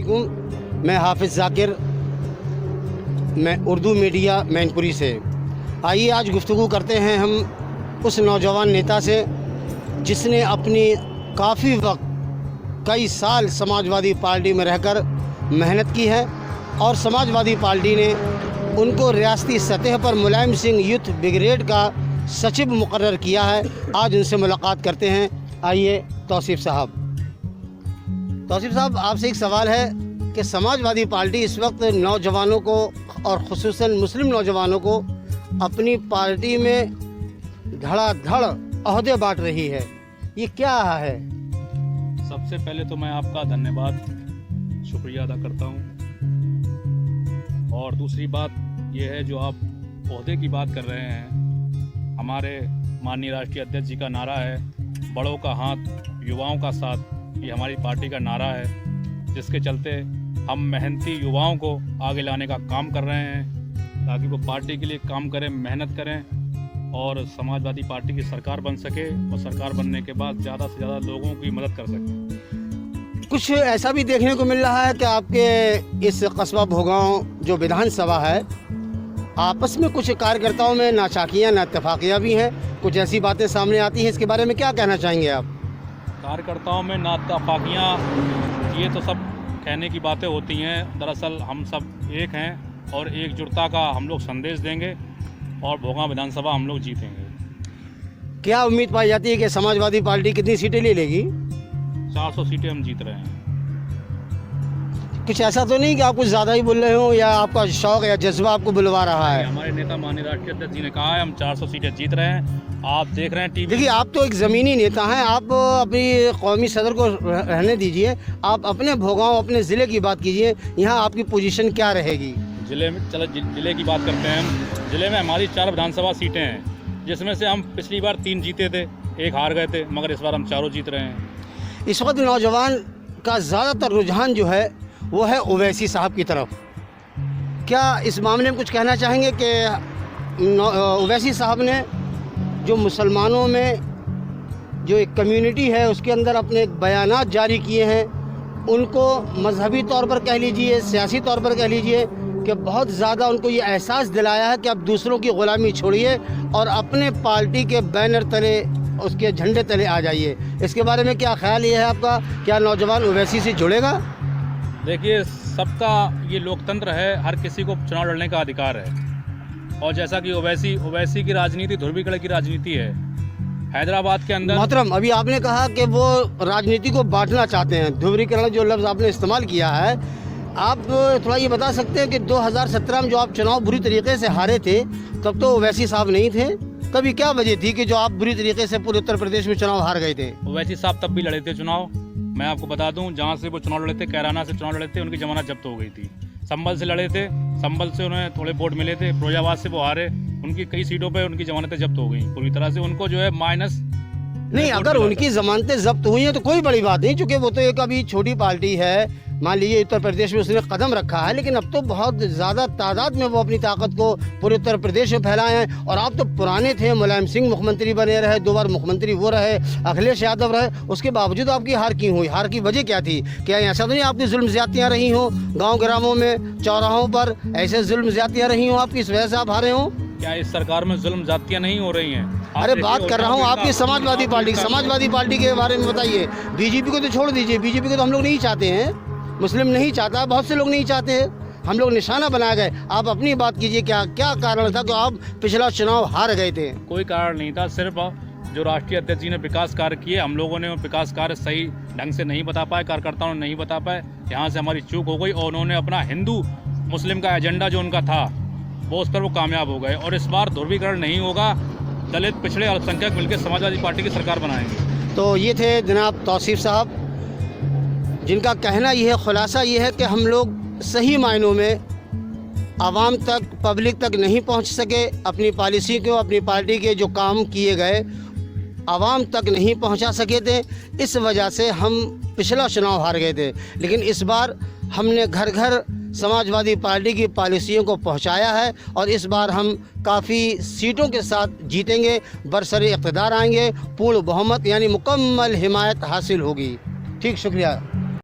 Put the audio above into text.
वालेकुम। मैं हाफिज़ ज़ाकिर, मैं उर्दू मीडिया मैनपुरी से। आइए आज गुफ्तगू करते हैं हम उस नौजवान नेता से जिसने अपनी काफ़ी वक्त कई साल समाजवादी पार्टी में रहकर मेहनत की है और समाजवादी पार्टी ने उनको रियासती सतह पर मुलायम सिंह यूथ ब्रिगेड का सचिव मुकर्रर किया है। आज उनसे मुलाकात करते हैं। आइए तौसीफ़ साहब। तौसीफ़ साहब, आपसे एक सवाल है कि समाजवादी पार्टी इस वक्त नौजवानों को और ख़ुसूसन मुस्लिम नौजवानों को अपनी पार्टी में धड़ाधड़ ओहदे बांट रही है, ये क्या है? सबसे पहले तो मैं आपका धन्यवाद शुक्रिया अदा करता हूँ, और दूसरी बात यह है जो आप ओहदे की बात कर रहे हैं, हमारे माननीय राष्ट्रीय अध्यक्ष जी का नारा है बड़ों का हाथ युवाओं का साथ। ये हमारी पार्टी का नारा है, जिसके चलते हम मेहनती युवाओं को आगे लाने का काम कर रहे हैं ताकि वो पार्टी के लिए काम करें, मेहनत करें और समाजवादी पार्टी की सरकार बन सके और सरकार बनने के बाद ज़्यादा से ज़्यादा लोगों की मदद कर सके। कुछ ऐसा भी देखने को मिल रहा है कि आपके इस कस्बा भोगांव जो विधानसभा है, आपस में कुछ कार्यकर्ताओं में नाचाकियाँ नाइत्तेफाकियाँ भी हैं, कुछ ऐसी बातें सामने आती हैं, इसके बारे में क्या कहना चाहेंगे आप? कार्यकर्ताओं में नाइत्तेफाकियाँ, ये तो सब कहने की बातें होती हैं। दरअसल हम सब एक हैं और एकजुटता का हम लोग संदेश देंगे और भोगांव विधानसभा हम लोग जीतेंगे। क्या उम्मीद पाई जाती है कि समाजवादी पार्टी कितनी सीटें ले लेगी? 400 सीटें हम जीत रहे हैं। कुछ ऐसा तो नहीं कि आप कुछ ज़्यादा ही बोल रहे हो या आपका शौक़ या जज्बा आपको बुलवा रहा है? हमारे नेता माननीय राष्ट्रीय अध्यक्ष जी ने कहा है हम 400 सीटें जीत रहे हैं। आप देख रहे हैं टीवी। देखिए, आप तो एक ज़मीनी नेता हैं, आप अपनी कौमी सदर को रहने दीजिए, आप अपने भोगांव अपने ज़िले की बात कीजिए। यहाँ आपकी पोजीशन क्या रहेगी? ज़िले में ज़िले की बात करते हैं हम। ज़िले में हमारी 4 विधानसभा सीटें हैं, जिसमें से हम पिछली बार 3 जीते थे, 1 हार गए थे, मगर इस बार हम 4 जीत रहे हैं। इस वक्त नौजवान का ज़्यादातर रुझान जो है वो है ओवैसी साहब की तरफ। क्या इस मामले में कुछ कहना चाहेंगे कि ओवैसी साहब ने जो मुसलमानों में जो एक कम्युनिटी है उसके अंदर अपने बयानात जारी किए हैं, उनको मजहबी तौर पर कह लीजिए, सियासी तौर पर कह लीजिए, कि बहुत ज़्यादा उनको ये एहसास दिलाया है कि अब दूसरों की ग़ुलामी छोड़िए और अपने पार्टी के बैनर तले, उसके झंडे तले आ जाइए। इसके बारे में क्या ख्याल ये है आपका? क्या नौजवान ओवैसी से जुड़ेगा? देखिए, सबका ये लोकतंत्र है, हर किसी को चुनाव लड़ने का अधिकार है, और जैसा कि ओवैसी की राजनीति ध्रुवीकरण की राजनीति है हैदराबाद के अंदर। मोहतरम, अभी आपने कहा कि वो राजनीति को बांटना चाहते हैं, ध्रुवीकरण जो लफ्ज़ आपने इस्तेमाल किया है, आप थोड़ा ये बता सकते हैं कि 2017 में जो आप चुनाव बुरी तरीके से हारे थे, तब तो ओवैसी साहब नहीं थे। तभी क्या वजह थी कि जो आप बुरी तरीके से पूरे उत्तर प्रदेश में चुनाव हार गए थे? ओवैसी साहब तब भी लड़े थे चुनाव। मैं आपको बता दूं, जहां से वो चुनाव लड़े थे, कैराना से चुनाव लड़े थे, उनकी जमानत जब्त हो गई थी। संभल से लड़े थे, संभल से उन्हें थोड़े वोट मिले थे, फिरोजाबाद से वो हारे, उनकी कई सीटों पे उनकी जमानतें जब्त हो गई पूरी तरह से। उनको जो है माइनस नहीं, अगर उनकी जमानतें जब्त हुई हैं तो कोई बड़ी बात नहीं, चूँकि वो तो एक अभी छोटी पार्टी है। मान लीजिए उत्तर प्रदेश में उसने कदम रखा है, लेकिन अब तो बहुत ज़्यादा तादाद में वो अपनी ताकत को पूरे उत्तर प्रदेश में फैलाए हैं। और आप तो पुराने थे, मुलायम सिंह मुख्यमंत्री बने रहे, 2 बार मुख्यमंत्री वो रहे, अखिलेश यादव रहे, उसके बावजूद आपकी हार क्यों हुई? हार की वजह क्या थी? क्या ऐसा तो नहीं आपकी जुल्म ज़्यादतियाँ रही हों, गाँव ग्रामों में चौराहों पर ऐसे जुल्म ज़्यादतियाँ रही हों आपकी, इस वजह से आप हारे हों? क्या इस सरकार में जुल्म ज़्यादतियाँ नहीं हो रही हैं? अरे बात कर रहा हूँ आपकी समाजवादी पार्टी के बारे में बताइए। बीजेपी को तो छोड़ दीजिए, बीजेपी को तो हम लोग नहीं चाहते हैं, मुस्लिम नहीं चाहता, बहुत से लोग नहीं चाहते हैं, हम लोग निशाना बनाए गए। आप अपनी बात कीजिए, क्या क्या कारण था कि आप पिछला चुनाव हार गए थे? कोई कारण नहीं था, सिर्फ जो राष्ट्रीय अध्यक्ष जी ने विकास कार्य किए, हम लोगों ने वो विकास कार्य सही ढंग से नहीं बता पाए, कार्यकर्ताओं ने नहीं बता पाए, यहाँ से हमारी चूक हो गई और उन्होंने अपना हिंदू मुस्लिम का एजेंडा जो उनका था वो उस पर वो कामयाब हो गए। और इस बार ध्रुवीकरण नहीं होगा, दलित पिछड़े अल्पसंख्यक मिलकर समाजवादी पार्टी की सरकार बनाएंगे। तो ये थे जनाब तौसीफ़ साहब, जिनका कहना ये है, खुलासा ये है कि हम लोग सही मायनों में आवाम तक, पब्लिक तक नहीं पहुंच सके, अपनी पॉलिसी को, अपनी पार्टी के जो काम किए गए आवाम तक नहीं पहुंचा सके थे। इस वजह से हम पिछला चुनाव हार गए थे, लेकिन इस बार हमने घर घर समाजवादी पार्टी की पॉलिसियों को पहुंचाया है और इस बार हम काफ़ी सीटों के साथ जीतेंगे, बरसरे इक़्तिदार आएंगे, पूर्ण बहुमत यानी मुकम्मल हिमायत हासिल होगी। ठीक, शुक्रिया।